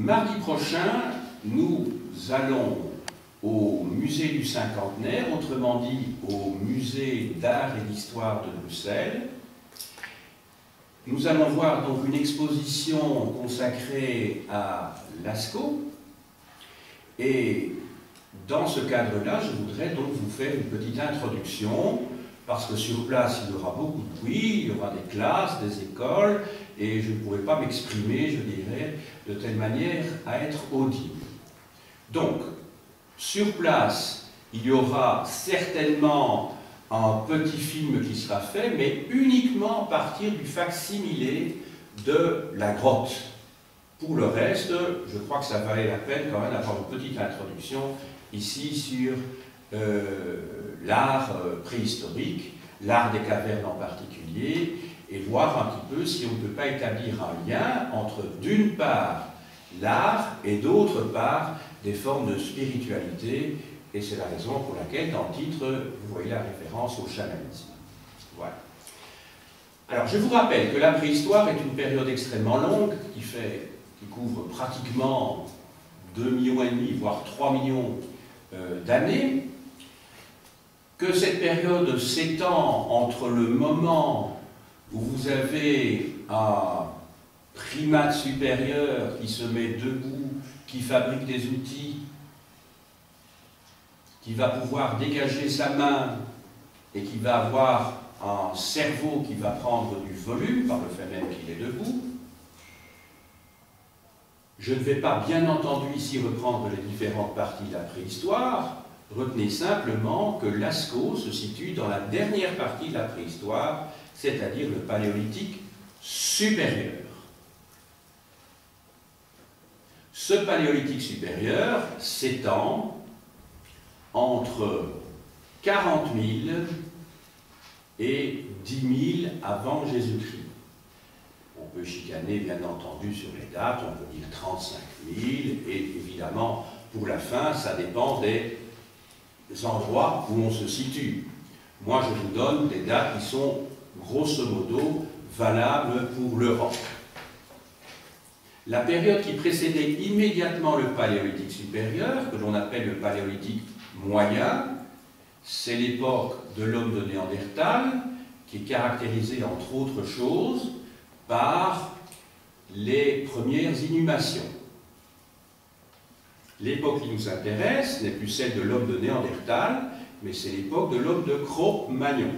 Mardi prochain, nous allons au musée du Cinquantenaire, autrement dit au musée d'art et d'histoire de Bruxelles. Nous allons voir donc une exposition consacrée à Lascaux. Et dans ce cadre-là, je voudrais donc vous faire une petite introduction, parce que sur place, il y aura beaucoup de bruit, il y aura des classes, des écoles, et je ne pourrai pas m'exprimer, je dirais, de telle manière à être audible. Donc, sur place, il y aura certainement un petit film qui sera fait, mais uniquement à partir du facsimilé de la grotte. Pour le reste, je crois que ça valait la peine quand même d'avoir une petite introduction ici sur l'art préhistorique, l'art des cavernes en particulier, et voir un petit peu si on ne peut pas établir un lien entre, d'une part, l'art et d'autre part, des formes de spiritualité, et c'est la raison pour laquelle, dans le titre, vous voyez la référence au chamanisme. Voilà. Alors, je vous rappelle que la préhistoire est une période extrêmement longue, qui couvre pratiquement 2,5 millions, voire 3 millions d'années, que cette période s'étend entre le moment où vous avez un primate supérieur qui se met debout, qui fabrique des outils, qui va pouvoir dégager sa main et qui va avoir un cerveau qui va prendre du volume par le fait même qu'il est debout. Je ne vais pas bien entendu ici reprendre les différentes parties de la préhistoire. Retenez simplement que Lascaux se situe dans la dernière partie de la préhistoire, c'est-à-dire le paléolithique supérieur. Ce paléolithique supérieur s'étend entre 40 000 et 10 000 avant Jésus-Christ. On peut chicaner, bien entendu, sur les dates, on peut dire 35 000, et évidemment, pour la fin, ça dépend des endroits où on se situe. Moi, je vous donne des dates qui sont, grosso modo, valables pour l'Europe. La période qui précédait immédiatement le paléolithique supérieur, que l'on appelle le paléolithique moyen, c'est l'époque de l'homme de Néandertal, qui est caractérisée, entre autres choses, par les premières inhumations. L'époque qui nous intéresse n'est plus celle de l'homme de Néandertal, mais c'est l'époque de l'homme de Cro-Magnon.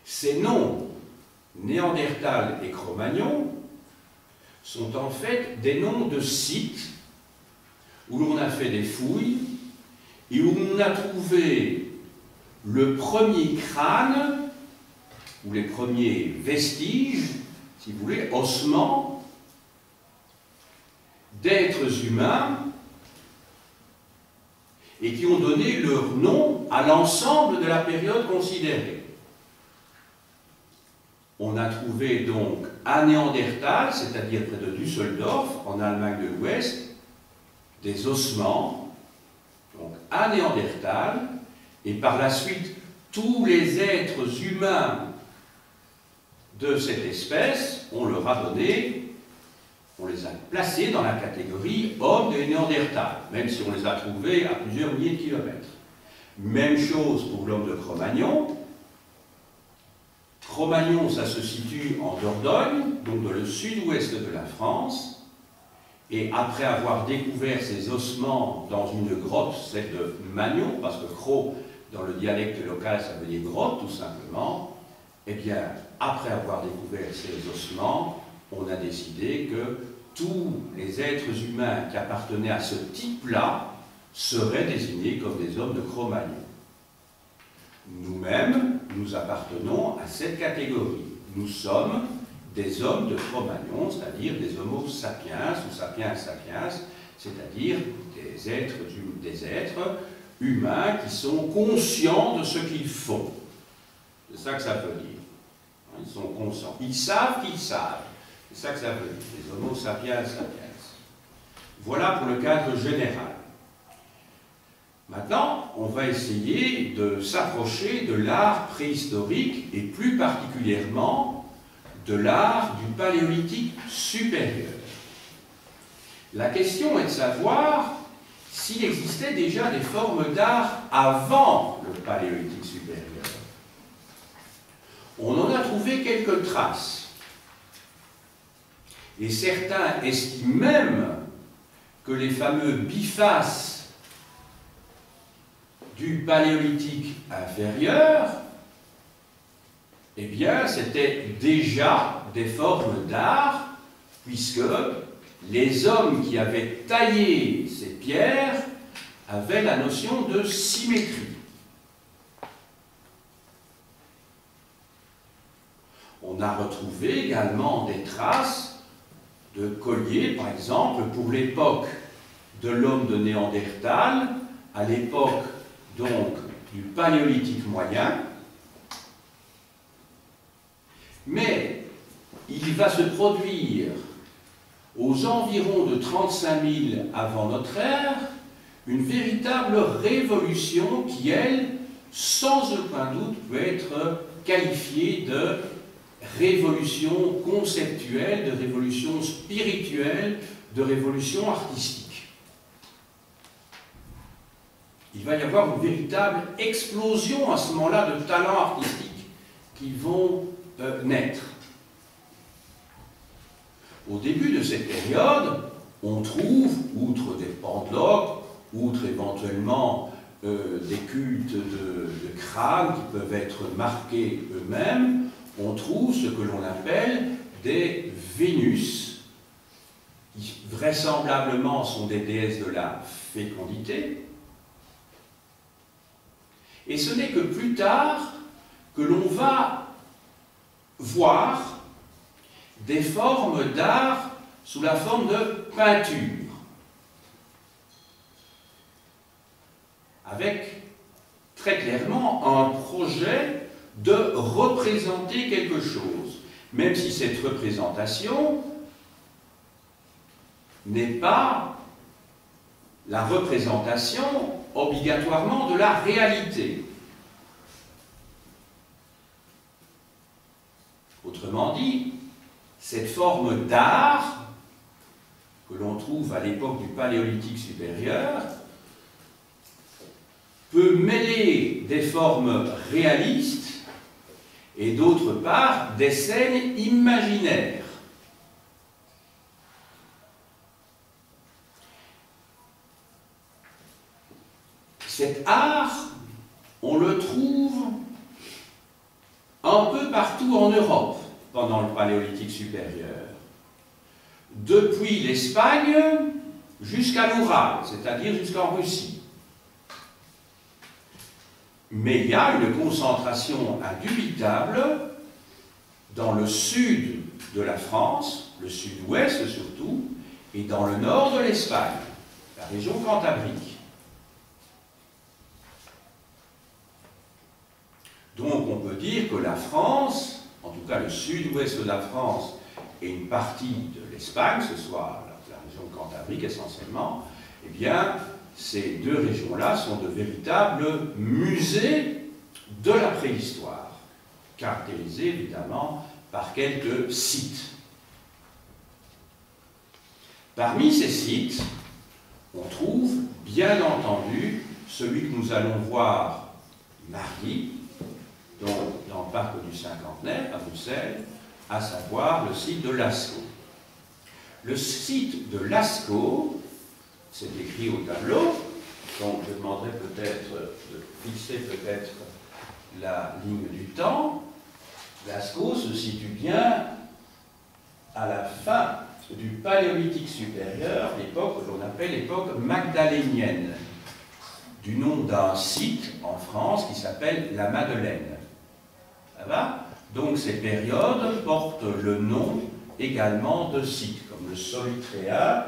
Ces noms, Néandertal et Cro-Magnon, sont en fait des noms de sites où l'on a fait des fouilles et où on a trouvé le premier crâne ou les premiers vestiges, si vous voulez, ossements d'êtres humains et qui ont donné leur nom à l'ensemble de la période considérée. On a trouvé donc à Néandertal, c'est-à-dire près de Düsseldorf, en Allemagne de l'Ouest, des ossements, donc à Néandertal, et par la suite, tous les êtres humains de cette espèce, on leur a donné, on les a placés dans la catégorie hommes de Néandertal, même si on les a trouvés à plusieurs milliers de kilomètres. Même chose pour l'homme de Cro-Magnon. Cro-Magnon, ça se situe en Dordogne, donc dans le sud-ouest de la France, et après avoir découvert ces ossements dans une grotte, celle de Magnon, parce que Cro, dans le dialecte local, ça veut dire grotte, tout simplement, eh bien, après avoir découvert ces ossements, on a décidé que tous les êtres humains qui appartenaient à ce type-là seraient désignés comme des hommes de Cro-Magnon. Nous-mêmes, nous appartenons à cette catégorie. Nous sommes des hommes de Cro-Magnon, c'est-à-dire des Homo sapiens ou sapiens sapiens, c'est-à-dire des êtres humains qui sont conscients de ce qu'ils font. C'est ça que ça veut dire. Ils sont conscients. Ils savent qu'ils savent. C'est ça que ça veut dire. Les Homo sapiens sapiens. Voilà pour le cadre général. Maintenant, on va essayer de s'approcher de l'art préhistorique et plus particulièrement de l'art du Paléolithique supérieur. La question est de savoir s'il existait déjà des formes d'art avant le Paléolithique supérieur. On en a trouvé quelques traces. Et certains estiment même que les fameux bifaces du Paléolithique inférieur, eh bien, c'était déjà des formes d'art, puisque les hommes qui avaient taillé ces pierres avaient la notion de symétrie. On a retrouvé également des traces de colliers, par exemple, pour l'époque de l'homme de Néandertal, à l'époque donc du Paléolithique moyen. Mais il va se produire aux environs de 35 000 avant notre ère une véritable révolution qui, elle, sans aucun doute, peut être qualifiée de révolution conceptuelle, de révolution spirituelle, de révolution artistique. Il va y avoir une véritable explosion à ce moment-là de talents artistiques qui vont naître. Au début de cette période, on trouve, outre des pendeloques, outre éventuellement des cultes de crânes qui peuvent être marqués eux-mêmes, on trouve ce que l'on appelle des Vénus, qui vraisemblablement sont des déesses de la fécondité. Et ce n'est que plus tard que l'on va voir des formes d'art sous la forme de peinture, avec très clairement un projet de représenter quelque chose, même si cette représentation n'est pas la représentation obligatoirement de la réalité. Autrement dit, cette forme d'art que l'on trouve à l'époque du Paléolithique supérieur peut mêler des formes réalistes et d'autre part des scènes imaginaires. Cet art, on le trouve un peu partout en Europe pendant le Paléolithique supérieur, depuis l'Espagne jusqu'à l'Oural, c'est-à-dire jusqu'en Russie. Mais il y a une concentration indubitable dans le sud de la France, le sud-ouest surtout, et dans le nord de l'Espagne, la région cantabrique. Donc on peut dire que la France, en tout cas le sud-ouest de la France et une partie de l'Espagne, ce soit la région cantabrique essentiellement, eh bien, ces deux régions-là sont de véritables musées de la préhistoire, caractérisés évidemment par quelques sites. Parmi ces sites, on trouve bien entendu celui que nous allons voir mardi, donc dans le parc du Cinquantenaire à Bruxelles, à savoir le site de Lascaux. Le site de Lascaux, c'est écrit au tableau, donc je demanderai peut-être de fixer peut-être la ligne du temps. Lascaux se situe bien à la fin du Paléolithique supérieur, l'époque que l'on appelle l'époque magdalénienne, du nom d'un site en France qui s'appelle la Madeleine. Ça va? Donc ces périodes portent le nom également de sites, comme le Solutréa.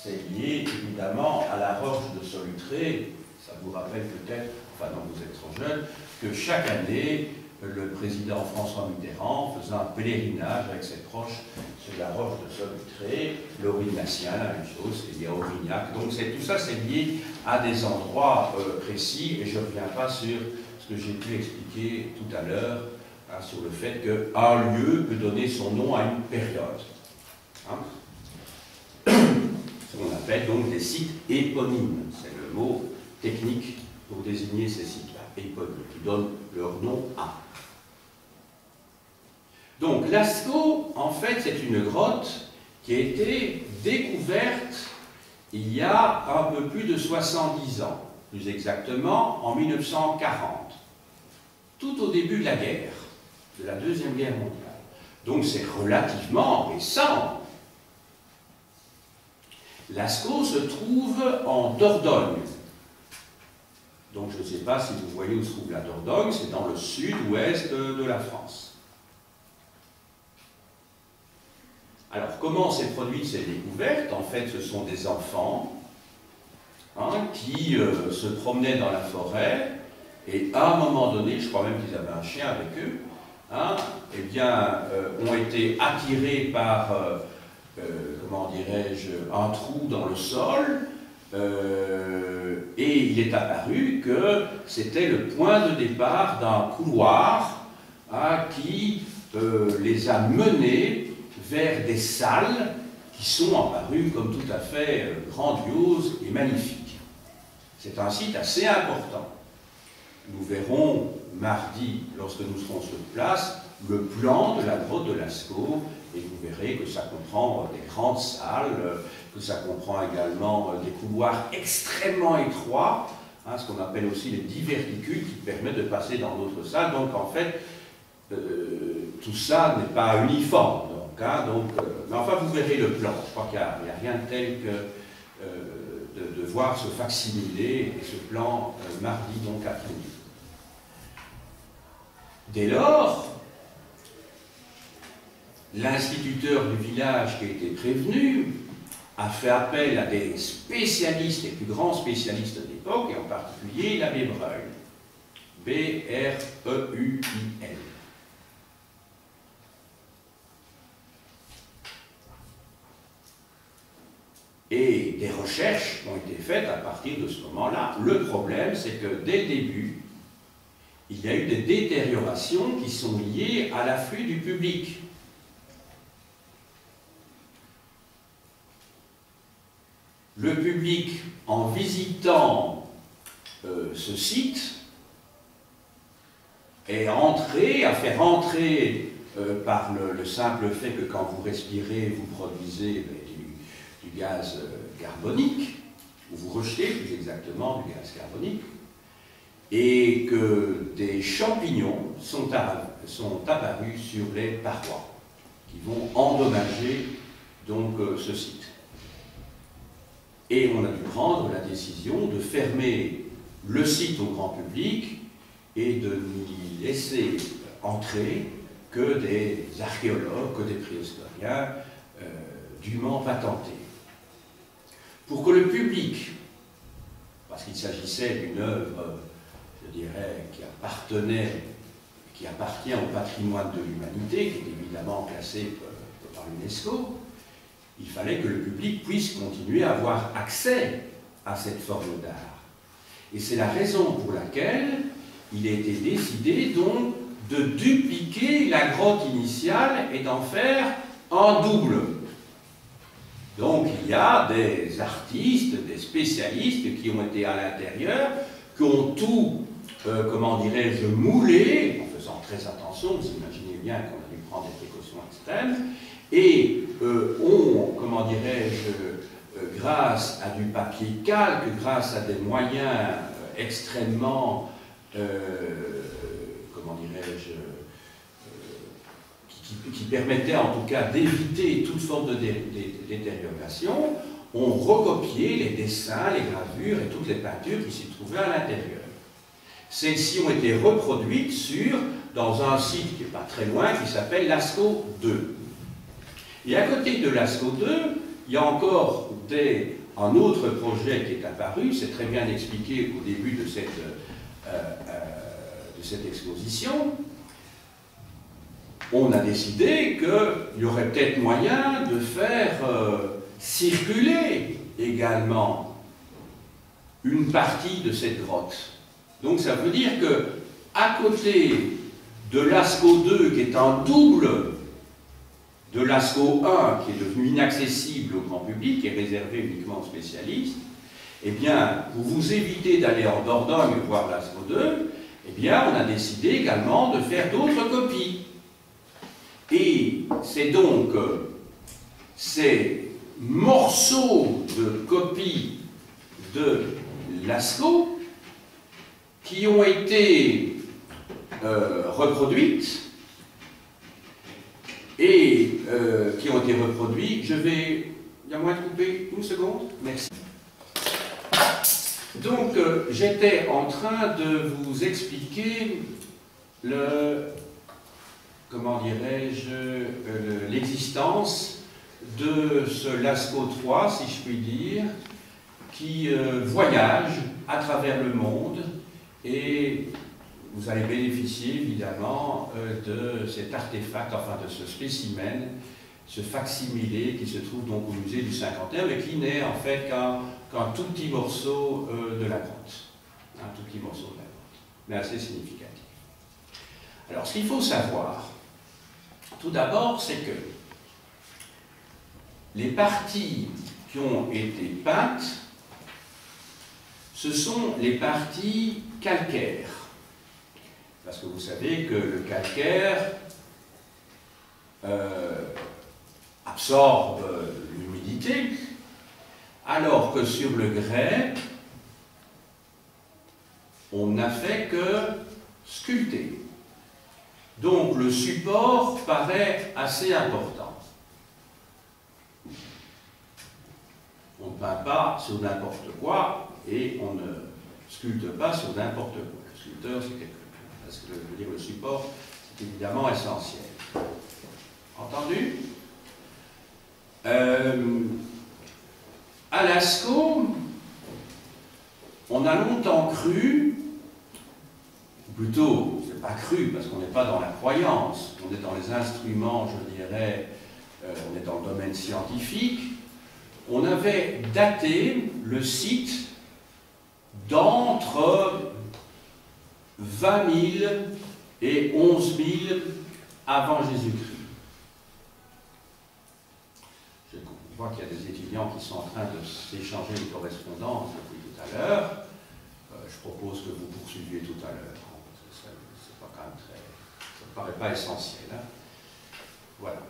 C'est lié évidemment à la roche de Solutré. Ça vous rappelle peut-être, enfin non, vous êtes trop jeune, que chaque année, le président François Mitterrand faisait un pèlerinage avec ses proches sur la roche de Solutré, l'Aurignacien, la même chose, c'est lié à Aurignac. Donc tout ça, c'est lié à des endroits précis, et je ne reviens pas sur ce que j'ai pu expliquer tout à l'heure sur le fait qu'un lieu peut donner son nom à une période. Hein. Ce qu'on appelle donc des sites éponymes. C'est le mot technique pour désigner ces sites-là, éponymes, qui donnent leur nom à. Donc Lascaux, en fait, c'est une grotte qui a été découverte il y a un peu plus de 70 ans, plus exactement en 1940, tout au début de la guerre, de la Deuxième Guerre mondiale. Donc c'est relativement récent. Lascaux se trouve en Dordogne. Donc je ne sais pas si vous voyez où se trouve la Dordogne, c'est dans le sud-ouest de la France. Alors, comment s'est produite cette découverte? En fait, ce sont des enfants qui se promenaient dans la forêt et à un moment donné, je crois même qu'ils avaient un chien avec eux, eh bien, ont été attirés par, comment dirais-je, un trou dans le sol et il est apparu que c'était le point de départ d'un couloir qui les a menés vers des salles qui sont apparues comme tout à fait grandioses et magnifiques. C'est un site assez important. Nous verrons mardi, lorsque nous serons sur place, le plan de la grotte de Lascaux, et vous verrez que ça comprend des grandes salles, que ça comprend également des couloirs extrêmement étroits, ce qu'on appelle aussi les diverticules qui permettent de passer dans d'autres salles. Donc en fait, tout ça n'est pas uniforme. Mais enfin, vous verrez le plan. Je crois qu'il n'y a rien de tel que de voir ce facsimilé et ce plan mardi, donc après-midi. Dès lors, l'instituteur du village qui a été prévenu a fait appel à des spécialistes, les plus grands spécialistes de l'époque, et en particulier l'abbé Breuil. B-R-E-U-I-L. Et des recherches ont été faites à partir de ce moment-là. Le problème, c'est que dès le début, il y a eu des détériorations qui sont liées à l'afflux du public. Le public, en visitant ce site, est entré, a fait rentrer par le simple fait que quand vous respirez, vous produisez du gaz carbonique, ou vous rejetez plus exactement du gaz carbonique, et que des champignons sont apparus sur les parois, qui vont endommager donc ce site. Et on a dû prendre la décision de fermer le site au grand public et de n'y laisser entrer que des archéologues, que des préhistoriens dûment patentés. Pour que le public, parce qu'il s'agissait d'une œuvre, je dirais, qui appartient au patrimoine de l'humanité, qui est évidemment classé par l'UNESCO, il fallait que le public puisse continuer à avoir accès à cette forme d'art. Et c'est la raison pour laquelle il a été décidé donc de dupliquer la grotte initiale et d'en faire un double. Donc il y a des artistes, des spécialistes qui ont été à l'intérieur, qui ont tout, comment dirais-je, moulé, en faisant très attention, vous imaginez bien qu'on a dû prendre des précautions extrêmes, et ont, comment dirais-je, grâce à du papier calque, grâce à des moyens extrêmement, comment dirais-je, qui permettaient en tout cas d'éviter toute forme de détérioration, ont recopié les dessins, les gravures et toutes les peintures qui s'y trouvaient à l'intérieur. Celles-ci ont été reproduites dans un site qui n'est pas très loin, qui s'appelle Lascaux 2. Et à côté de Lascaux 2, il y a encore un autre projet qui est apparu, c'est très bien expliqué au début de cette exposition. On a décidé qu'il y aurait peut-être moyen de faire circuler également une partie de cette grotte. Donc ça veut dire que à côté de Lascaux 2 qui est un double de Lascaux 1 qui est devenu inaccessible au grand public, qui est réservé uniquement aux spécialistes, eh bien, pour vous éviter d'aller en Dordogne voir Lascaux 2, eh bien, on a décidé également de faire d'autres copies. Et c'est donc ces morceaux de copies de Lascaux qui ont été reproduites et qui ont été reproduits. Je vais... Il y a moyen de couper une seconde? Merci. Donc, j'étais en train de vous expliquer comment dirais-je, l'existence de ce Lascaux 3, si je puis dire, qui voyage à travers le monde, et vous allez bénéficier évidemment de cet artefact, enfin de ce spécimen, ce facsimilé qui se trouve donc au musée du Cinquantenaire, mais qui n'est en fait qu'un tout petit morceau de la grotte. Un tout petit morceau de la grotte, mais assez significatif. Alors, ce qu'il faut savoir, tout d'abord, c'est que les parties qui ont été peintes, ce sont les parties calcaires. Parce que vous savez que le calcaire absorbe l'humidité, alors que sur le grès, on n'a fait que sculpter. Donc le support paraît assez important. On ne peint pas sur n'importe quoi et on ne sculpte pas sur n'importe quoi. Le sculpteur, c'est quelque chose. Parce que je veux dire, le support, c'est évidemment essentiel. Entendu? À Lascaux, on a longtemps cru, ou plutôt, c'est pas cru parce qu'on n'est pas dans la croyance, on est dans les instruments, je dirais, on est dans le domaine scientifique, on avait daté le site d'entre 20 000 et 11 000 avant Jésus-Christ. Je vois qu'il y a des étudiants qui sont en train de s'échanger une correspondance depuis tout à l'heure. Je propose que vous poursuiviez tout à l'heure. C'est pas quand même très... Ça ne paraît pas essentiel. Hein. Voilà.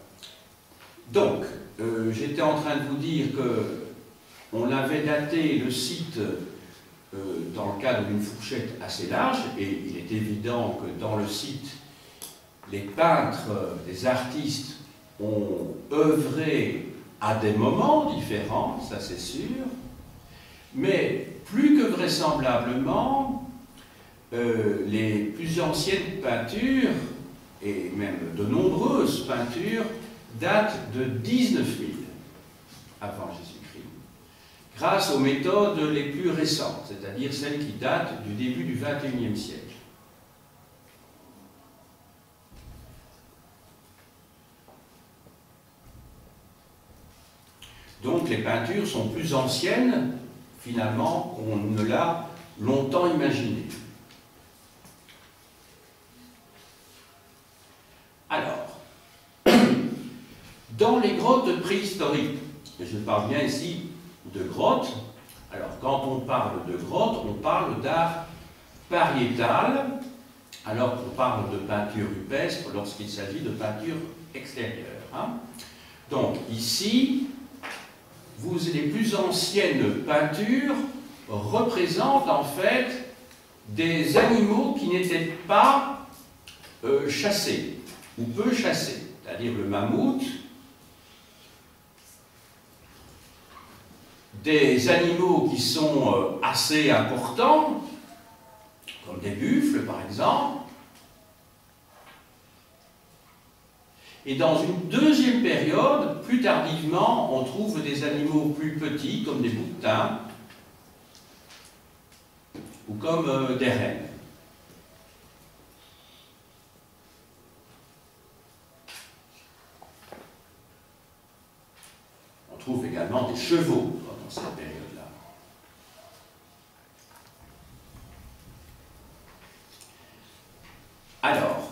Donc, j'étais en train de vous dire qu'on avait daté le site dans le cadre d'une fourchette assez large, et il est évident que dans le site, les peintres, les artistes ont œuvré à des moments différents, ça c'est sûr, mais plus que vraisemblablement, les plus anciennes peintures, et même de nombreuses peintures, datent de 19 000 avant Jésus-Christ, grâce aux méthodes les plus récentes, c'est-à-dire celles qui datent du début du XXIe siècle. Donc les peintures sont plus anciennes, finalement, qu'on ne l'a longtemps imaginé. Alors, dans les grottes préhistoriques, et je parle bien ici de grottes, alors quand on parle de grottes, on parle d'art pariétal, alors qu'on parle de peinture rupestre lorsqu'il s'agit de peinture extérieure. Hein. Donc ici, les plus anciennes peintures représentent en fait des animaux qui n'étaient pas chassés ou peu chassés, c'est-à-dire le mammouth, des animaux qui sont assez importants, comme des buffles par exemple, et dans une deuxième période, plus tardivement, on trouve des animaux plus petits, comme des bouquetins, ou comme des rennes. On trouve également des chevaux dans cette période-là. Alors,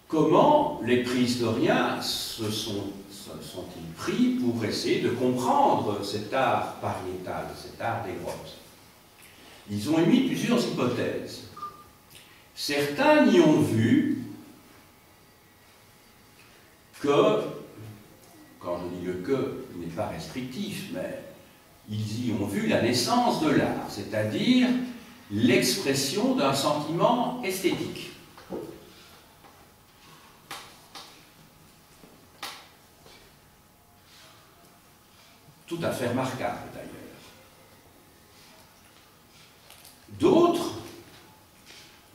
comment les préhistoriens se sont-ils pris pour essayer de comprendre cet art pariétal, cet art des grottes? Ils ont émis plusieurs hypothèses. Certains n'y ont vu que, quand je dis le que, il n'est pas restrictif, mais ils y ont vu la naissance de l'art, c'est-à-dire l'expression d'un sentiment esthétique. Tout à fait remarquable d'ailleurs. D'autres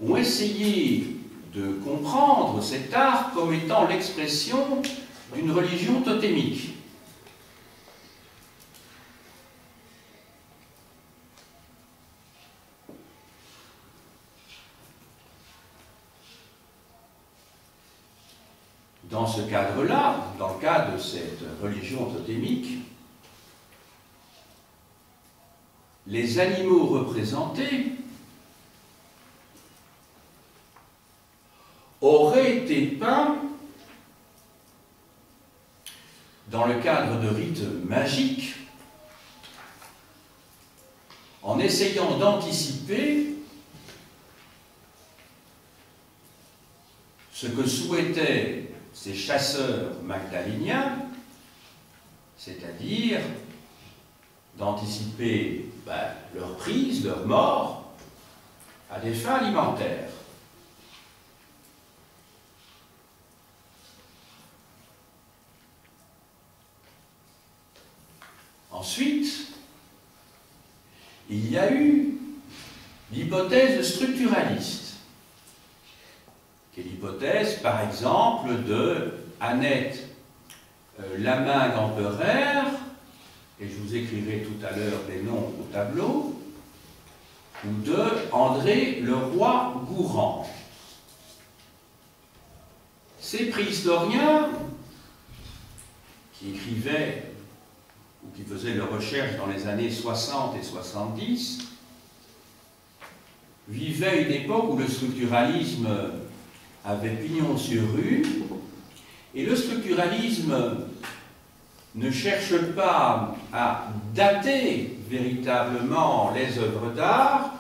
ont essayé de comprendre cet art comme étant l'expression d'une religion totémique. Dans ce cadre-là, dans le cadre de cette religion totémique, les animaux représentés auraient été peints dans le cadre de rites magiques en essayant d'anticiper ce que souhaitaient ces chasseurs magdaléniens, c'est-à-dire d'anticiper leur prise, leur mort, à des fins alimentaires. Ensuite, il y a eu l'hypothèse structuraliste, qui est l'hypothèse, par exemple, de Annette Lamain-Gamperer, et je vous écrirai tout à l'heure les noms au tableau, ou de André Leroy-Gourand. Ces préhistoriens qui écrivaient ou qui faisaient leurs recherches dans les années 60 et 70 vivaient une époque où le structuralisme avait pignon sur rue, et le structuralisme ne cherche pas à dater véritablement les œuvres d'art,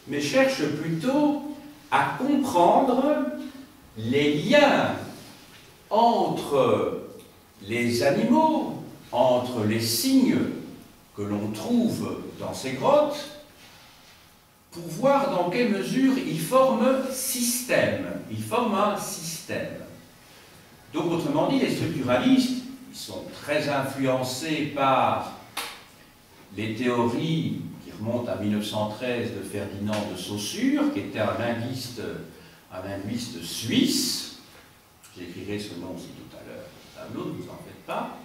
mais cherche plutôt à comprendre les liens entre les animaux, entre les signes que l'on trouve dans ces grottes, pour voir dans quelle mesure ils forment système. Ils forment un système. Donc, autrement dit, les structuralistes, ils sont très influencés par les théories qui remontent à 1913 de Ferdinand de Saussure, qui était un linguiste suisse. J'écrirai ce nom aussi tout à l'heure au tableau, ne vous en faites pas.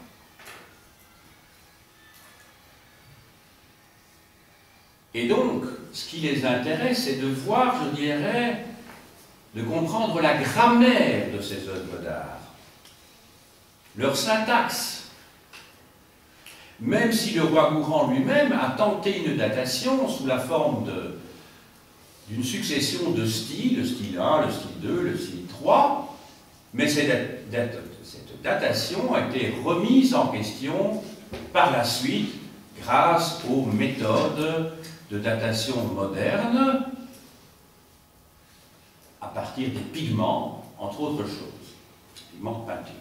Et donc, ce qui les intéresse, c'est de voir, je dirais, de comprendre la grammaire de ces œuvres d'art, leur syntaxe. Même si Leroy-Gourand lui-même a tenté une datation sous la forme d'une succession de styles, le style 1, le style 2, le style 3, mais cette datation a été remise en question par la suite grâce aux méthodes de datation moderne à partir des pigments, entre autres choses, pigments de peinture.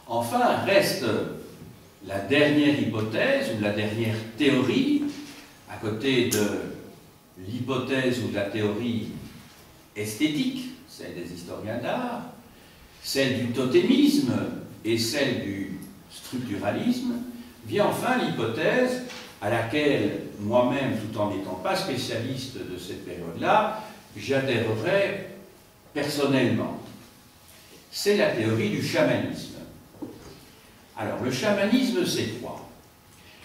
Enfin, reste la dernière hypothèse, ou la dernière théorie, à côté de l'hypothèse ou de la théorie esthétique, celle des historiens d'art, celle du totémisme et celle du structuralisme, vient enfin l'hypothèse à laquelle moi-même, tout en n'étant pas spécialiste de cette période-là, j'adhérerai personnellement. C'est la théorie du chamanisme. Alors, le chamanisme, c'est quoi?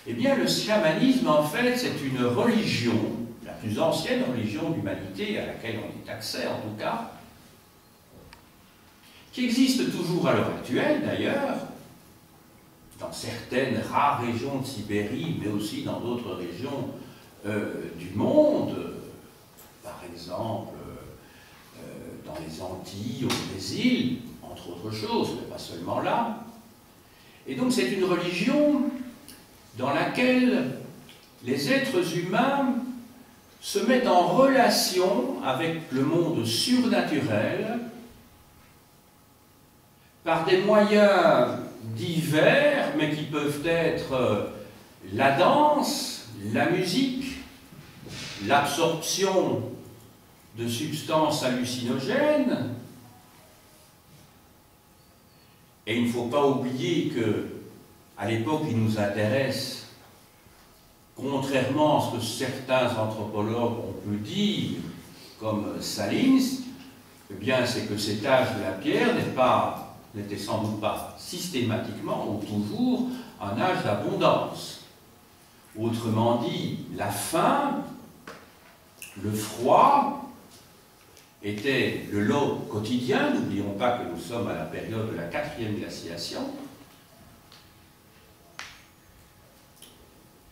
Eh bien, le chamanisme, en fait, c'est une religion, la plus ancienne religion de l'humanité, à laquelle on ait accès, en tout cas, qui existe toujours à l'heure actuelle, d'ailleurs, dans certaines rares régions de Sibérie, mais aussi dans d'autres régions du monde, par exemple dans dans les Antilles, au Brésil, entre autres choses, mais pas seulement là. Et donc c'est une religion dans laquelle les êtres humains se mettent en relation avec le monde surnaturel par des moyens divers, mais qui peuvent être la danse, la musique, l'absorption de substances hallucinogènes. Et il ne faut pas oublier que, à l'époque qui nous intéresse, contrairement à ce que certains anthropologues ont pu dire, comme Salins, eh bien, c'est que cet âge de la pierre n'était sans doute pas systématiquement ou toujours un âge d'abondance. Autrement dit, la faim, le froid était le lot quotidien. N'oublions pas que nous sommes à la période de la 4e glaciation.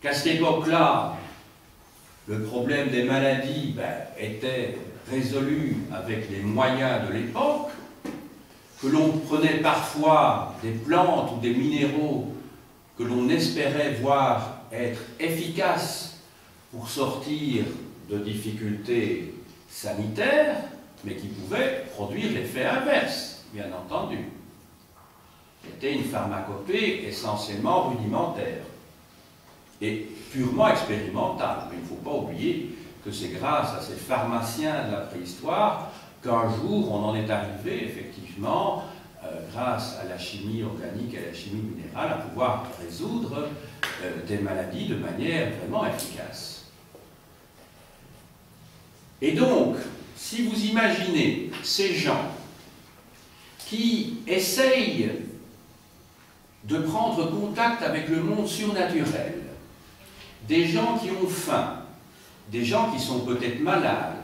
Qu'à cette époque-là, le problème des maladies était résolu avec les moyens de l'époque, que l'on prenait parfois des plantes ou des minéraux que l'on espérait voir être efficaces pour sortir de difficultés sanitaires, mais qui pouvaient produire l'effet inverse, bien entendu. C'était une pharmacopée essentiellement rudimentaire et purement expérimentale. Mais il ne faut pas oublier que c'est grâce à ces pharmaciens de la préhistoire qu'un jour on en est arrivé, effectivement, grâce à la chimie organique et à la chimie minérale, à pouvoir résoudre des maladies de manière vraiment efficace. Et donc, si vous imaginez ces gens qui essayent de prendre contact avec le monde surnaturel, des gens qui ont faim, des gens qui sont peut-être malades,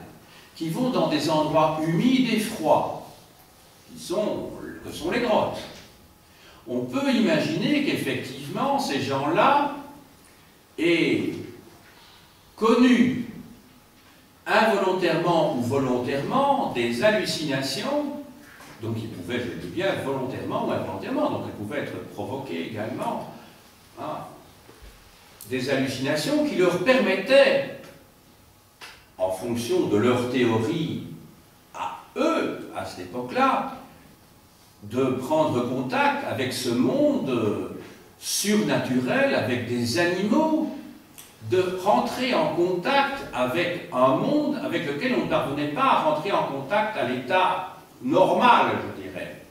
qui vont dans des endroits humides et froids, que sont les grottes, on peut imaginer qu'effectivement ces gens-là aient connu involontairement ou volontairement des hallucinations, donc ils pouvaient, je le dis bien, volontairement ou involontairement, donc ils pouvaient être provoqués également, des hallucinations qui leur permettaient, en fonction de leur théorie à eux, à cette époque-là, de prendre contact avec ce monde surnaturel, avec des animaux, de rentrer en contact avec un monde avec lequel on ne parvenait pas à rentrer en contact à l'état normal, je dirais.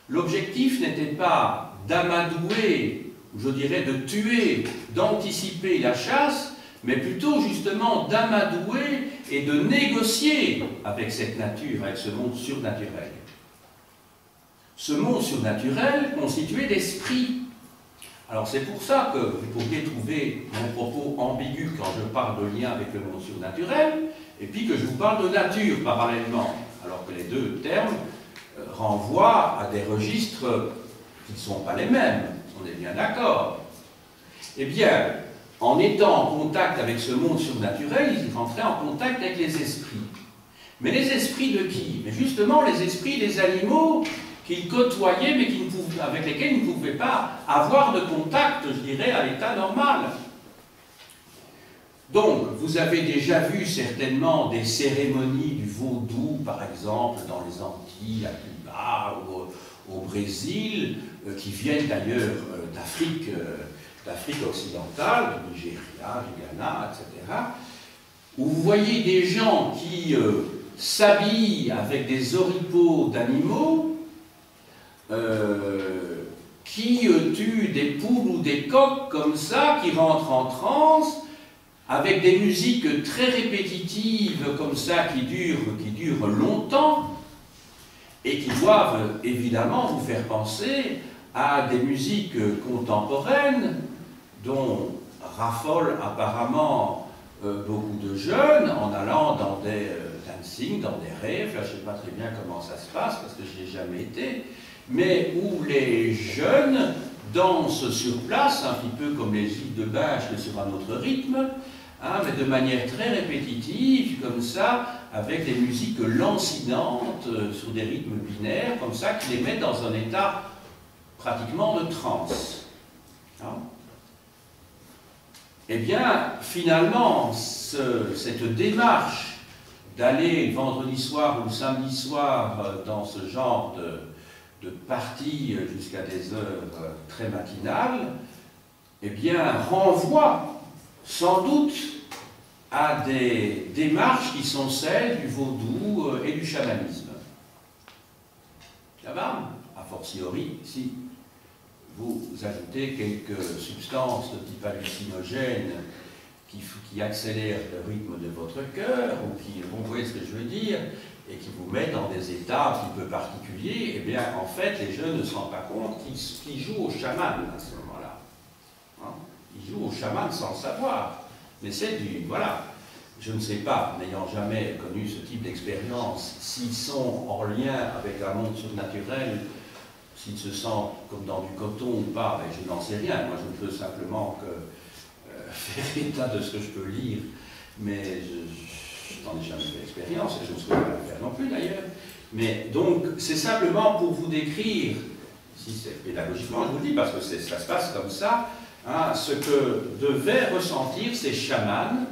L'objectif n'était pas d'amadouer, je dirais de tuer, d'anticiper la chasse, mais plutôt justement d'amadouer et de négocier avec cette nature, avec ce monde surnaturel. Ce monde surnaturel constitué d'esprit. Alors c'est pour ça que vous pourriez trouver mon propos ambigu quand je parle de lien avec le monde surnaturel, et puis que je vous parle de nature parallèlement, alors que les deux termes renvoient à des registres qui ne sont pas les mêmes, on est bien d'accord. Eh bien, en étant en contact avec ce monde surnaturel, ils rentraient en contact avec les esprits. Mais les esprits de qui? Mais justement les esprits des animaux qu'ils côtoyaient, mais avec lesquels ils ne pouvaient pas avoir de contact, je dirais, à l'état normal. Donc, vous avez déjà vu certainement des cérémonies du vaudou, par exemple, dans les Antilles, à Cuba ou au Brésil, qui viennent d'ailleurs d'Afrique occidentale, du Nigeria, du Ghana, etc., où vous voyez des gens qui s'habillent avec des oripeaux d'animaux, qui tuent des poules ou des coqs comme ça, qui rentrent en transe, avec des musiques très répétitives comme ça, qui durent longtemps, et qui doivent évidemment vous faire penser à des musiques contemporaines, dont raffolent apparemment beaucoup de jeunes, en allant dans des dancing, dans des rêves, là je ne sais pas très bien comment ça se passe, parce que je n'y ai jamais été, mais où les jeunes dansent sur place, un petit peu comme les gîtes de Binche, mais sur un autre rythme, hein, mais de manière très répétitive, comme ça, avec des musiques lancinantes, sur des rythmes binaires, comme ça, qui les mettent dans un état pratiquement de transe. Hein. Eh bien, finalement, cette démarche d'aller vendredi soir ou samedi soir dans ce genre de partie jusqu'à des heures très matinales, eh bien, renvoie sans doute à des démarches qui sont celles du vaudou et du chamanisme. Ça va? A fortiori, si vous ajoutez quelques substances de type hallucinogène qui accélèrent le rythme de votre cœur, ou qui, vous voyez ce que je veux dire, et qui vous mettent dans des états un petit peu particuliers, eh bien, en fait, les jeunes ne se rendent pas compte qu'ils jouent au chaman à ce moment-là. Hein? Ils jouent au chaman sans le savoir. Mais c'est du... Voilà. Je ne sais pas, n'ayant jamais connu ce type d'expérience, s'ils sont en lien avec un monde surnaturel, s'ils se sentent comme dans du coton ou pas, ben je n'en sais rien. Moi, je ne peux simplement que faire état de ce que je peux lire, mais je n'en ai jamais fait l'expérience, et je ne souhaite pas le faire non plus d'ailleurs. Mais donc, c'est simplement pour vous décrire, si c'est pédagogiquement, je vous le dis, parce que ça se passe comme ça, hein, ce que devaient ressentir ces chamans,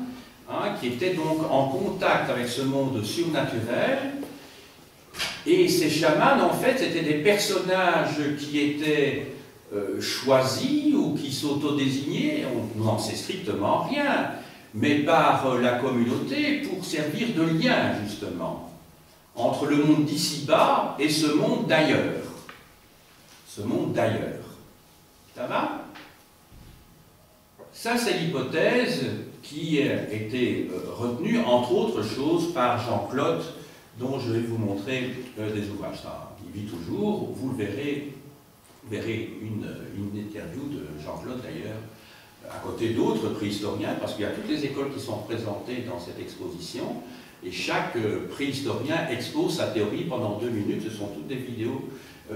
hein, qui étaient donc en contact avec ce monde surnaturel. Et ces chamans, en fait, c'était des personnages qui étaient choisis ou qui s'autodésignaient, on n'en sait strictement rien, mais par la communauté pour servir de lien, justement, entre le monde d'ici-bas et ce monde d'ailleurs. Ce monde d'ailleurs. Ça va? Ça, c'est l'hypothèse qui a été retenue, entre autres choses, par Jean-Claude, dont je vais vous montrer des ouvrages. Ça, il vit toujours, vous le verrez, une interview de Jean-Claude d'ailleurs, à côté d'autres préhistoriens, parce qu'il y a toutes les écoles qui sont représentées dans cette exposition, et chaque préhistorien expose sa théorie pendant 2 minutes. Ce sont toutes des vidéos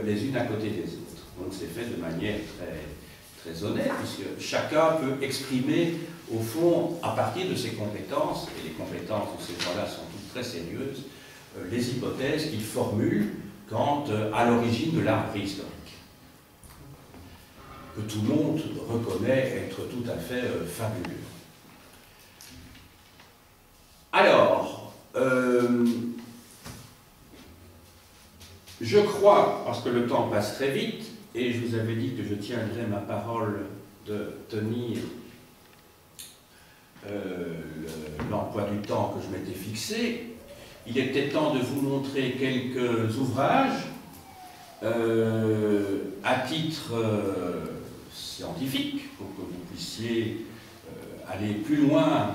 les unes à côté des autres. Donc c'est fait de manière très honnête, puisque chacun peut exprimer, au fond, à partir de ses compétences, et les compétences de ces gens-là sont toutes très sérieuses, les hypothèses qu'il formule quant à l'origine de l'art préhistorique, que tout le monde reconnaît être tout à fait fabuleux. Alors, je crois, parce que le temps passe très vite, et je vous avais dit que je tiendrais ma parole de tenir l'emploi du temps que je m'étais fixé, il était temps de vous montrer quelques ouvrages à titre scientifique, pour que vous puissiez aller plus loin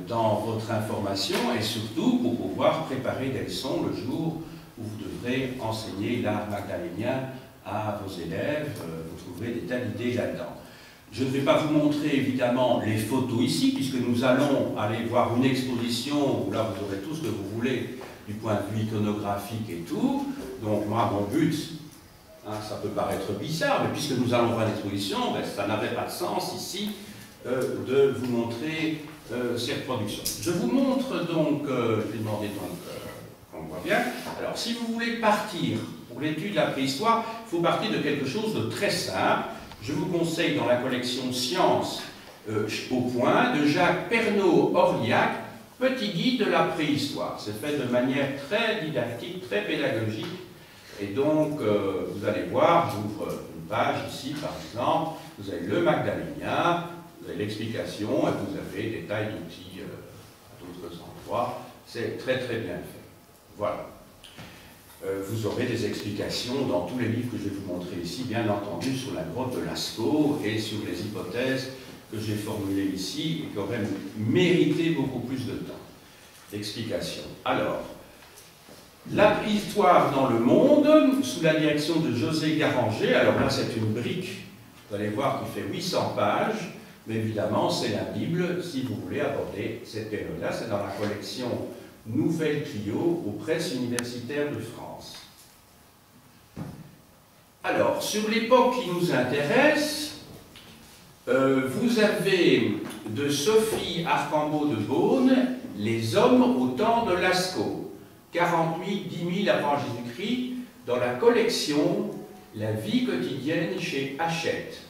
dans votre information, et surtout pour pouvoir préparer des leçons le jour où vous devrez enseigner l'art magdalénien à vos élèves. Vous trouverez des tas d'idées là-dedans. Je ne vais pas vous montrer évidemment les photos ici, puisque nous allons aller voir une exposition où là vous aurez tout ce que vous voulez du point de vue iconographique et tout. Donc moi, mon but, hein, ça peut paraître bizarre, mais puisque nous allons voir l'exposition, ben, ça n'avait pas de sens ici de vous montrer ces reproductions. Je vous montre donc, je vais demander donc qu'on voit bien. Alors si vous voulez partir pour l'étude de la préhistoire, il faut partir de quelque chose de très simple. Je vous conseille dans la collection Sciences au point de Jacques Pernaut-Orliac, Petit guide de la préhistoire. C'est fait de manière très didactique, très pédagogique. Et donc, vous allez voir, j'ouvre une page ici par exemple, vous avez le Magdalénien, vous avez l'explication, et vous avez des tailles d'outils à d'autres endroits. C'est très bien fait. Voilà. Vous aurez des explications dans tous les livres que je vais vous montrer ici, bien entendu, sur la grotte de Lascaux et sur les hypothèses que j'ai formulées ici et qui auraient mérité beaucoup plus de temps. Explication. Alors, la préhistoire dans le monde, sous la direction de José Garanger. Alors là, c'est une brique, vous allez voir, qui fait 800 pages, mais évidemment, c'est la Bible, si vous voulez aborder cette période-là. C'est dans la collection Nouvelle Clio aux presses universitaires de France. Alors, sur l'époque qui nous intéresse, Vous avez de Sophie Archambault de Beaune, Les hommes au temps de Lascaux, 48-10 000 avant Jésus-Christ, dans la collection La vie quotidienne chez Hachette.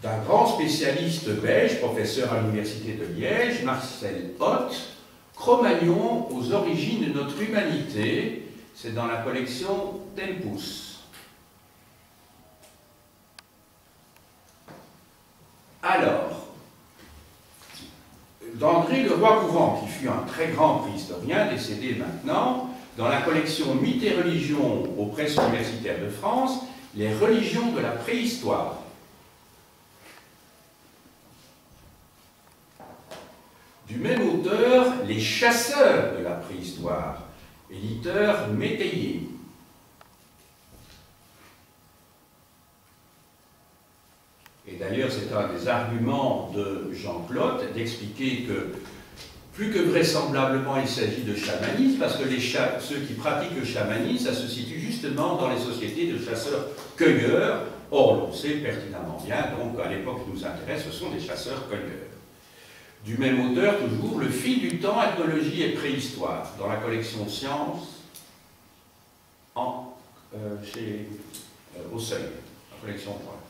D'un grand spécialiste belge, professeur à l'Université de Liège, Marcel Hoth, Cro-Magnon aux origines de notre humanité, c'est dans la collection Tempus. Alors, d'André Leroi-Courant, qui fut un très grand préhistorien, décédé maintenant, dans la collection Mythes et religions aux presses universitaires de France, les religions de la préhistoire. Du même auteur, Les chasseurs de la préhistoire, éditeur Métayer. Et d'ailleurs, c'est un des arguments de Jean-Claude d'expliquer que, plus que vraisemblablement, il s'agit de chamanisme, parce que ceux qui pratiquent le chamanisme, ça se situe justement dans les sociétés de chasseurs-cueilleurs. Or, on sait pertinemment bien, donc à l'époque qui nous intéresse, ce sont des chasseurs-cueilleurs. Du même auteur, toujours, Le fil du temps, ethnologie et préhistoire, dans la collection Sciences, au Seuil, la collection 3.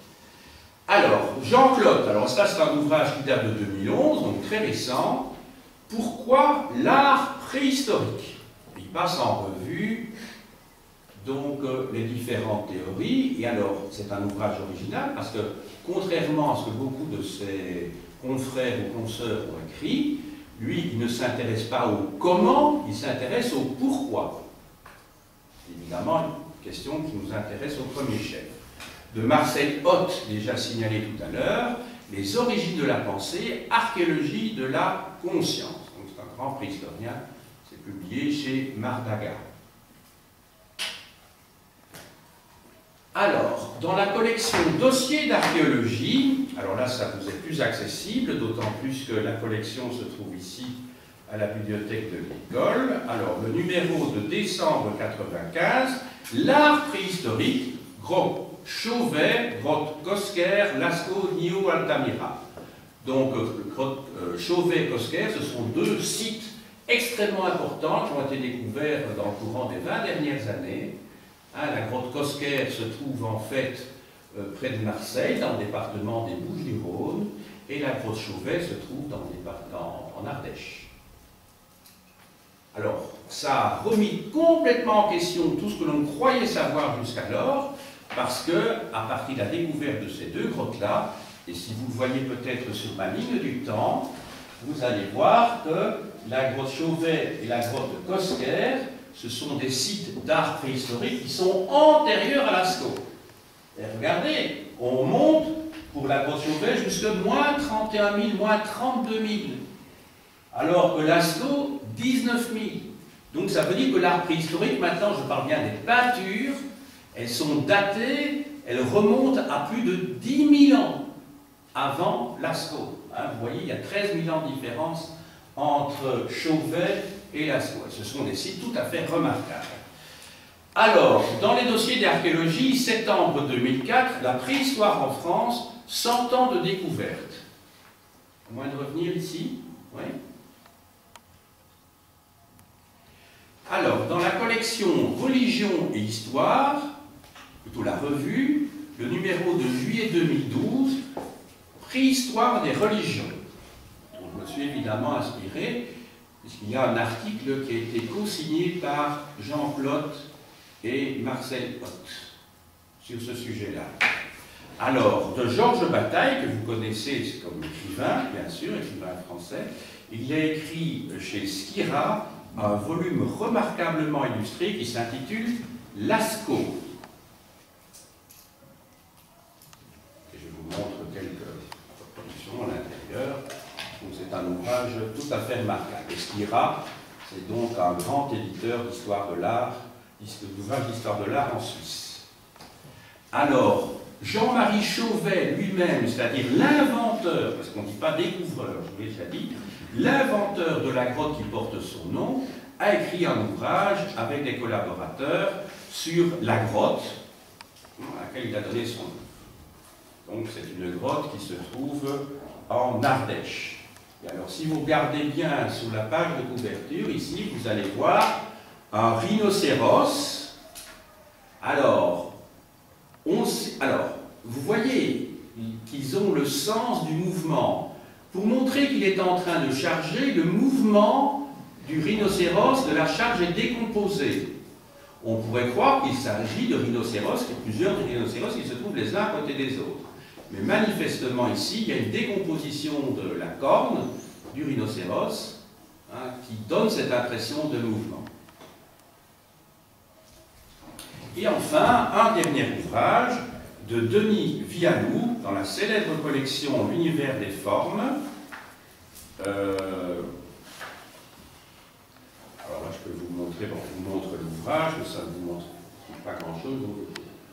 Alors, Jean-Claude, alors ça c'est un ouvrage qui date de 2011, donc très récent. Pourquoi l'art préhistorique? Il passe en revue donc les différentes théories, et alors c'est un ouvrage original parce que contrairement à ce que beaucoup de ses confrères ou consoeurs ont écrit, lui il ne s'intéresse pas au comment, il s'intéresse au pourquoi. Évidemment, une question qui nous intéresse au premier chef. De Marcel Hoth, déjà signalé tout à l'heure, Les origines de la pensée, archéologie de la conscience. Donc c'est un grand préhistorien, c'est publié chez Mardaga. Alors, dans la collection Dossiers d'archéologie, alors là ça vous est plus accessible, d'autant plus que la collection se trouve ici à la bibliothèque de l'école. Alors, le numéro de décembre 95, l'art préhistorique, gros. Chauvet, grotte Cosquer, Lascaux, Nio, Altamira. Donc, Chauvet et Cosquer, ce sont deux sites extrêmement importants qui ont été découverts dans le courant des 20 dernières années. La grotte Cosquer se trouve en fait près de Marseille, dans le département des Bouches-du-Rhône, et la grotte Chauvet se trouve en Ardèche. Alors, ça a remis complètement en question tout ce que l'on croyait savoir jusqu'alors, parce que, à partir de la découverte de ces deux grottes-là, et si vous le voyez peut-être sur ma ligne du temps, vous allez voir que la grotte Chauvet et la grotte Cosquer, ce sont des sites d'art préhistorique qui sont antérieurs à Lascaux. Et regardez, on monte pour la grotte Chauvet jusqu'à moins 31 000, moins 32 000, alors que Lascaux, 19 000. Donc ça veut dire que l'art préhistorique, maintenant je parle bien des peintures, elles sont datées, elles remontent à plus de 10 000 ans avant Lascaux. Vous voyez, il y a 13 000 ans de différence entre Chauvet et Lascaux. Ce sont des sites tout à fait remarquables. Alors, dans les dossiers d'archéologie, septembre 2004, la préhistoire en France, 100 ans de découverte. À moins de revenir ici. Oui. Alors, dans la collection Religion et Histoire, plutôt la revue, le numéro de juillet 2012, Préhistoire des religions. Donc, je me suis évidemment inspiré, puisqu'il y a un article qui a été co-signé par Jean-Claude et Marcel Hoth sur ce sujet-là. Alors, de Georges Bataille, que vous connaissez comme écrivain, bien sûr, écrivain français, il a écrit chez Skira un volume remarquablement illustré qui s'intitule Lascaux. Et je vous montre quelques reproductions à l'intérieur. Donc c'est un ouvrage tout à fait remarquable. Et Skira, c'est donc un grand éditeur d'histoire de l'art, d'ouvrage d'histoire de l'art en Suisse. Alors, Jean-Marie Chauvet lui-même, c'est-à-dire l'inventeur, parce qu'on ne dit pas découvreur, je vous l'ai déjà dit, l'inventeur de la grotte qui porte son nom, a écrit un ouvrage avec des collaborateurs sur la grotte, à laquelle il a donné son nom. Donc c'est une grotte qui se trouve en Ardèche. Et alors si vous regardez bien sous la page de couverture, ici, vous allez voir un rhinocéros. Alors, vous voyez qu'ils ont le sens du mouvement. Pour montrer qu'il est en train de charger, le mouvement du rhinocéros, de la charge est décomposé. On pourrait croire qu'il s'agit de rhinocéros, qu'il y a plusieurs rhinocéros qui se trouvent les uns à côté des autres. Mais manifestement ici, il y a une décomposition de la corne du rhinocéros qui donne cette impression de mouvement. Et enfin, un dernier ouvrage de Denis Vialou, dans la célèbre collection L'univers des formes. Alors là, je peux vous montrer, bon, je vous montre l'ouvrage, mais ça ne vous montre pas grand-chose, donc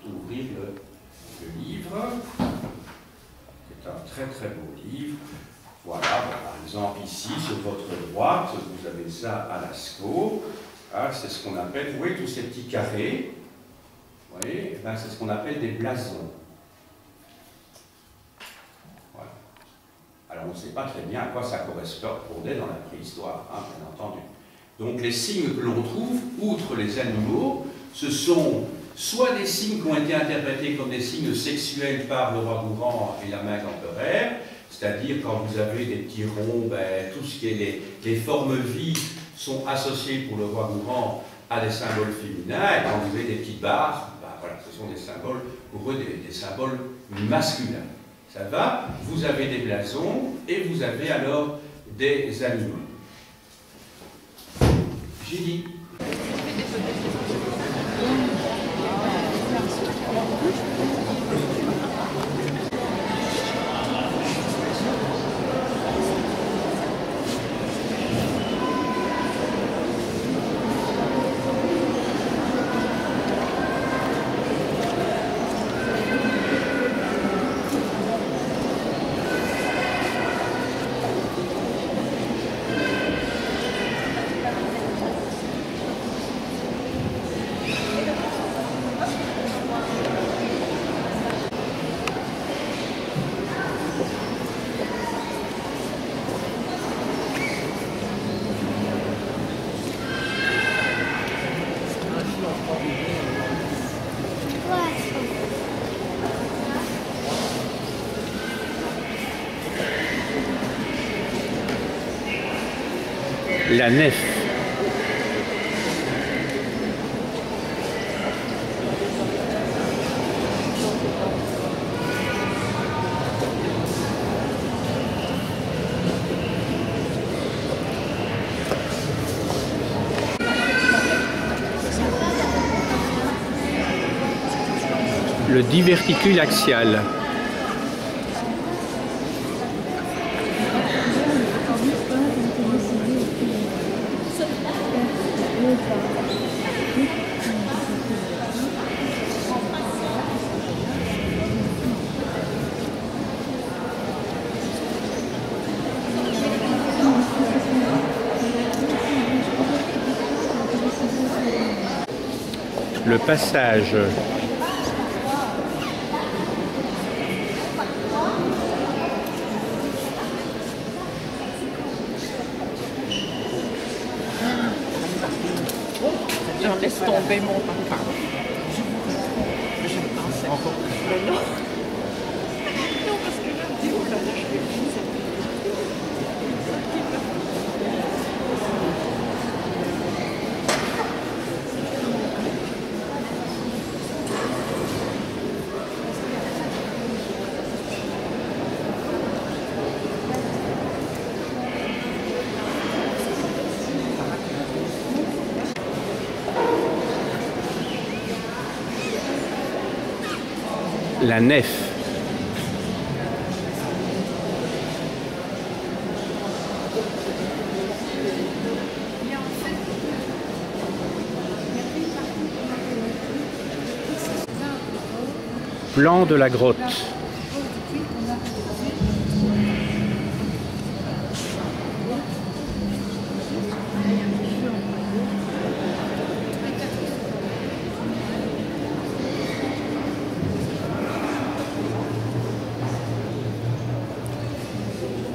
je vais ouvrir le livre. C'est un très très beau livre. Voilà, par exemple ici, sur votre droite, vous avez ça à Lascaux. C'est ce qu'on appelle, vous voyez tous ces petits carrés, vous voyez, c'est ce qu'on appelle des blasons. Voilà. Alors on ne sait pas très bien à quoi ça correspondait dans la préhistoire, bien entendu. Donc les signes que l'on trouve, outre les animaux, ce sont soit des signes qui ont été interprétés comme des signes sexuels par le roi Gourand et la main temporaire, c'est-à-dire quand vous avez des petits ronds, tout ce qui est les formes vives sont associées pour le roi Gourand à des symboles féminins, et quand vous avez des petites barres, voilà, ce sont des symboles, pour eux, des symboles masculins. Ça va? Vous avez des blasons et vous avez alors des animaux. J'ai dit. La nef. Le diverticule axial. Le passage. J'en laisse tomber mon papa. Je pensais. Mais non. Non, parce que là, je dis, oh là là, je vais plus. La nef. Plan de la grotte.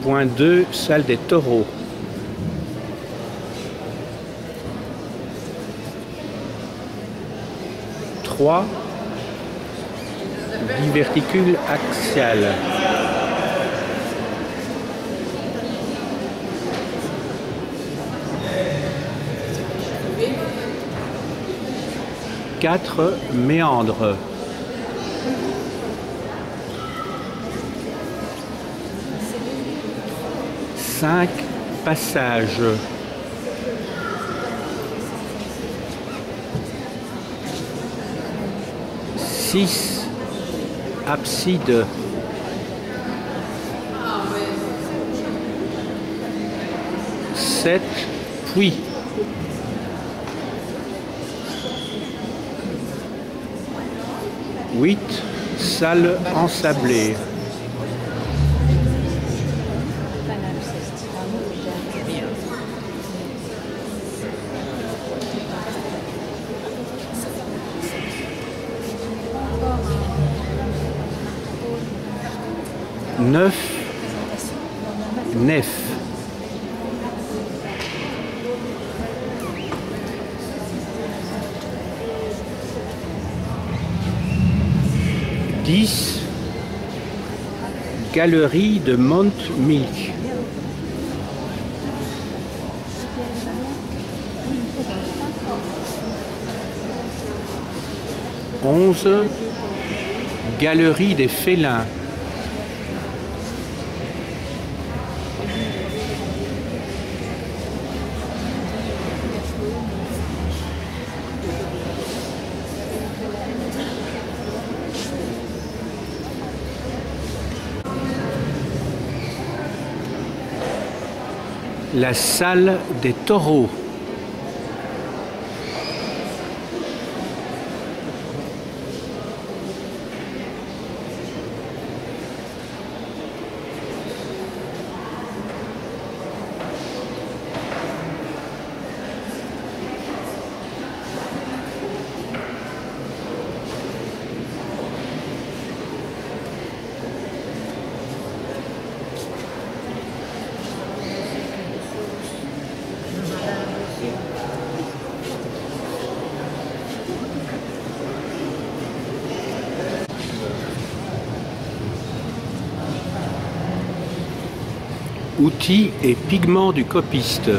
Point 2, salle des taureaux. Trois, diverticule axial. 4 méandres. 5 passages. 6 absides. 7 puits. 8 salles ensablées. 9 nefs. 10 galeries de Montmilk. 11 galeries des félins. 'La salle des taureaux'. Outils et pigments du copiste.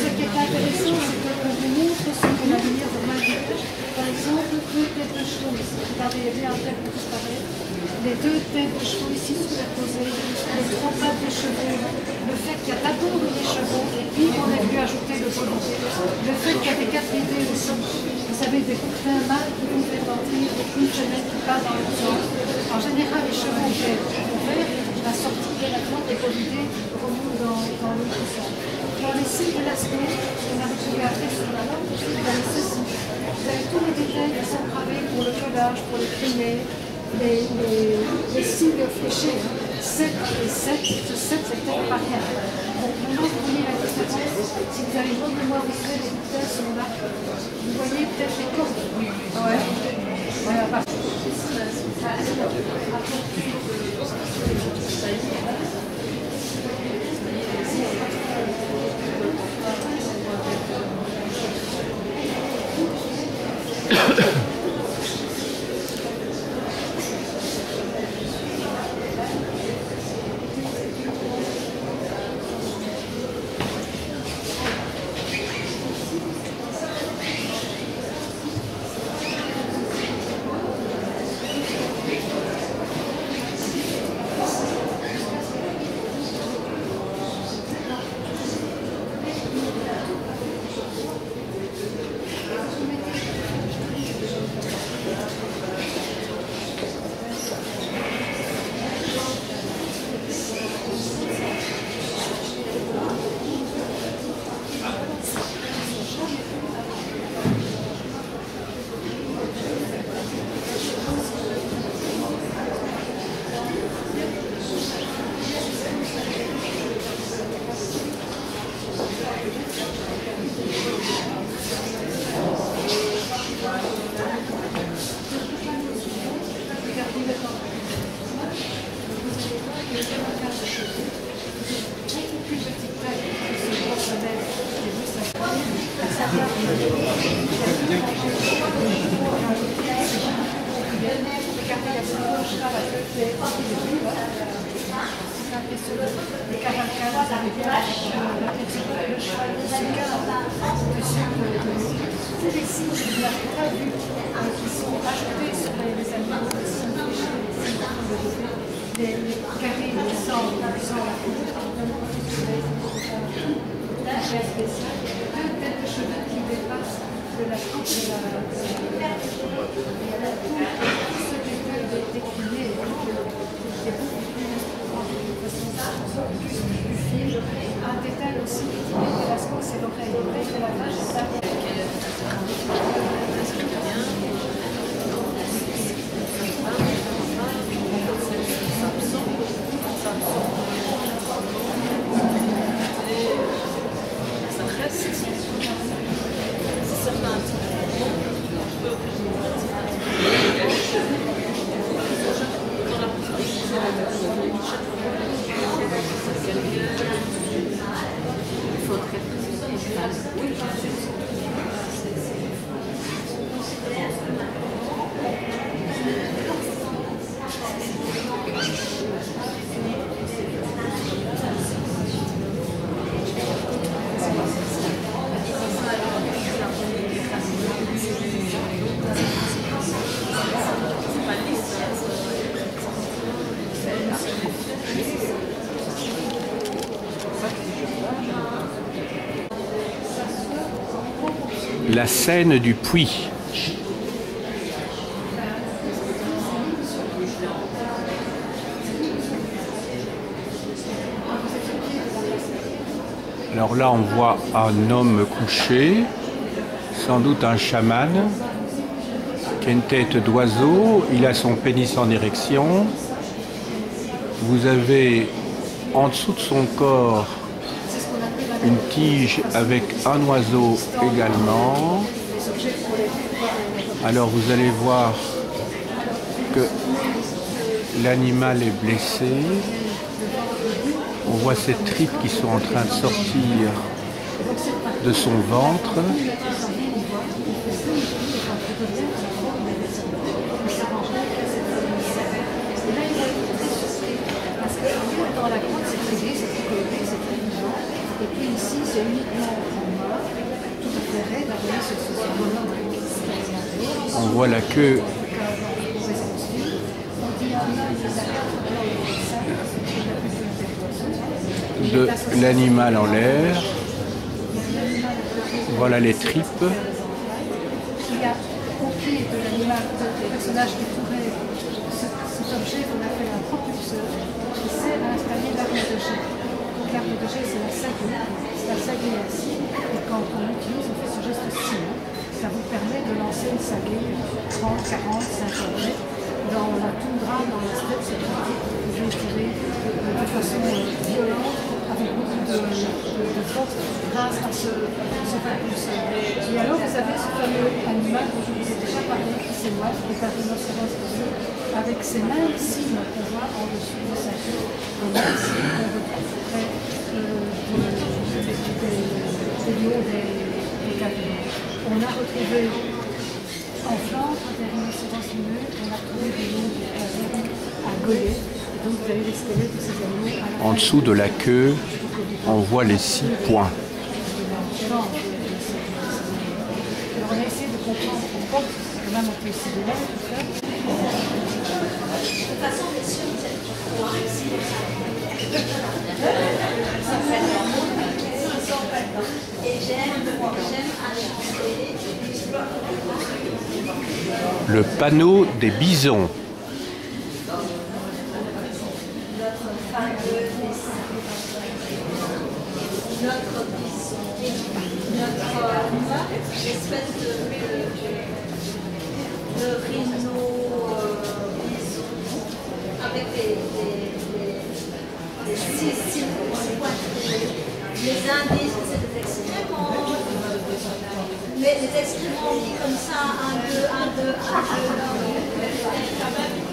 Ce qui est intéressant, c'est qu'on vous montre ce que l'avenir de Magie, par exemple, deux têtes de chevaux ici. Regardez, il y a bien un tel qui paraît. Les deux têtes de chevaux ici superposées, les trois pattes de chevaux, le fait qu'il y a d'abord des chevaux, et puis on a dû ajouter le policier. Le fait qu'il y a des quatre idées aussi. Vous savez, des coups mâles qui vont faire mentir, et puis une femelle qui part dans le sens. En général, les chevaux ont fait la sortie de la plante des polidés remonte dans l'autre sens. Dans les signes de l'aspect, on a retrouvé après sur la lampe, aussi dans les ceci. Vous avez tous les détails qui sont gravés pour le pelage, pour les primés, les signes fléchés. 7 et 7, ce 7 c'est peut-être pas rien. Donc maintenant vous voyez la différence. Si vous avez une bonne mémoire visuelle, les vitesses sont là. Vous voyez peut-être les cordes. Ouais. Voilà, parce que le cheval de tous les signes que vous n'avez pas vus qui sont ajoutés sur les animaux qui sont des carrés qui sont la foudre, là j'ai spécial, deux têtes de cheveux qui dépassent de la coupe de la et elle a tout ce qui peut décliner et des beaucoup plus fine. Un détail aussi qui met de la sauce, c'est l'oreille. L'oreille de la vache, c'est ça. La scène du puits. Alors là, on voit un homme couché, sans doute un chaman, qui a une tête d'oiseau, il a son pénis en érection. Vous avez en dessous de son corps une tige avec un oiseau également. Alors vous allez voir que l'animal est blessé. On voit ses tripes qui sont en train de sortir de son ventre. Et puis ici, c'est uniquement en mort, tout à fait raide, on voit la queue de l'animal en l'air. Voilà les tripes. Il y a au pied de l'animal, le personnage qui pourrait, cet objet qu'on appelle un propulseur, qui sert à installer l'arme de jet. Donc l'arme de jet, c'est la saguée. C'est la saguée ainsi. Et quand on l'utilise, on fait ce geste-ci. Ça vous permet de lancer une saguée 30, 40, 50 mètres. Dans la toundra, dans la steppe, c'est pratique. Vous pouvez tirer de façon violente, avec beaucoup de force, grâce à ce propulseur. Et alors, vous avez ce fameux animal dont je vous ai déjà parlé, qui s'éloigne, qui est un rhinocéros bleu, avec ces mêmes signes qu'on voit en dessous de sa queue, les mêmes signes qu'on retrouve près des lions, des cavaliers. On a retrouvé en Flandre des rhinocéros lumineux, on a retrouvé des lions de cavaliers à Golay. Et donc vous avez les squelettes de ces animaux. En dessous de la queue, on voit les 6 points. Alors on a essayé de comprendre pourquoi, parce que même on peut essayer de voir tout ça. De toute façon, messieurs, vous êtes pouvoir ici. Et j'aime Le panneau des bisons. Notre espèce de rhino avec des six les indices, c'est des excréments, mais les excréments, on dit comme ça, 1, 2, 1, 2, 1, 2.